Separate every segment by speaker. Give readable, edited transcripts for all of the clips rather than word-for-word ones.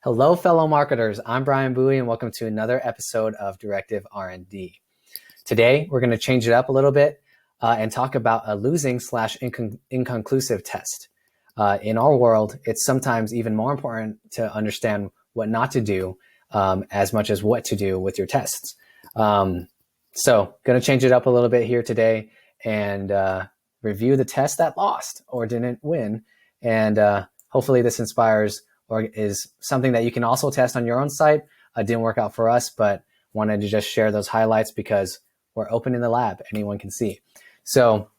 Speaker 1: Hello, fellow marketers. I'm Brian Bowie, and welcome to another episode of Directive R&D. Today, we're going to change it up a little bit and talk about a losing/inconclusive test. In our world, it's sometimes even more important to understand what not to do as much as what to do with your tests. So, going to change it up a little bit here today and review the test that lost or didn't win. And hopefully this inspires or is something that you can also test on your own site. It didn't work out for us, but wanted to just share those highlights because we're open in the lab. Anyone can see. So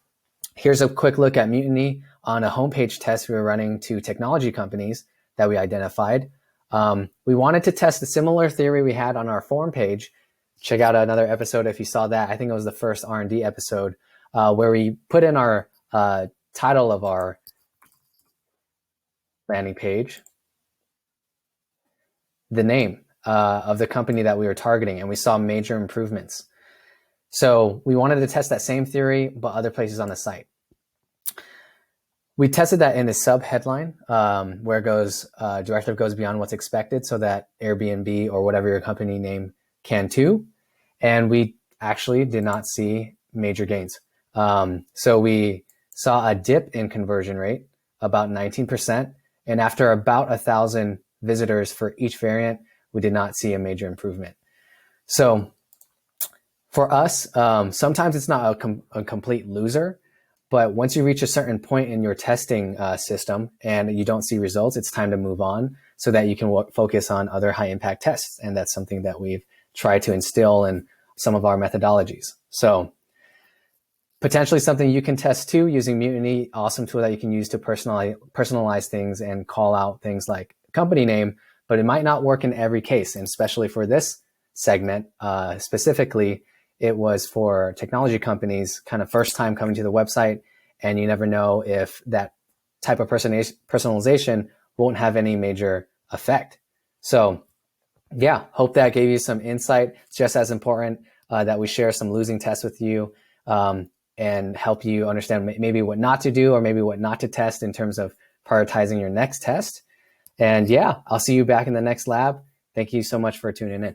Speaker 1: here's a quick look at Mutiny on a homepage test we were running to technology companies that we identified. We wanted to test a similar theory we had on our forum page. Check out another episode if you saw that. I think it was the first R&D episode where we put in our title of our landing page, the name of the company that we were targeting, and we saw major improvements. So we wanted to test that same theory, but other places on the site. We tested that in the subheadline where it goes, directive goes beyond what's expected so that Airbnb or whatever your company name can too. And we actually did not see major gains. So we saw a dip in conversion rate, about 19%. And after about 1,000 visitors for each variant, we did not see a major improvement. So for us, sometimes it's not a complete loser, but once you reach a certain point in your testing system and you don't see results, it's time to move on so that you can focus on other high impact tests. And that's something that we've tried to instill in some of our methodologies. So potentially something you can test too using Mutiny, awesome tool that you can use to personalize things and call out things like company name, but it might not work in every case. And especially for this segment, specifically, it was for technology companies kind of first time coming to the website, and you never know if that type of personalization won't have any major effect. So yeah, hope that gave you some insight. It's just as important that we share some losing tests with you and help you understand maybe what not to do or maybe what not to test in terms of prioritizing your next test. And yeah, I'll see you back in the next lab. Thank you so much for tuning in.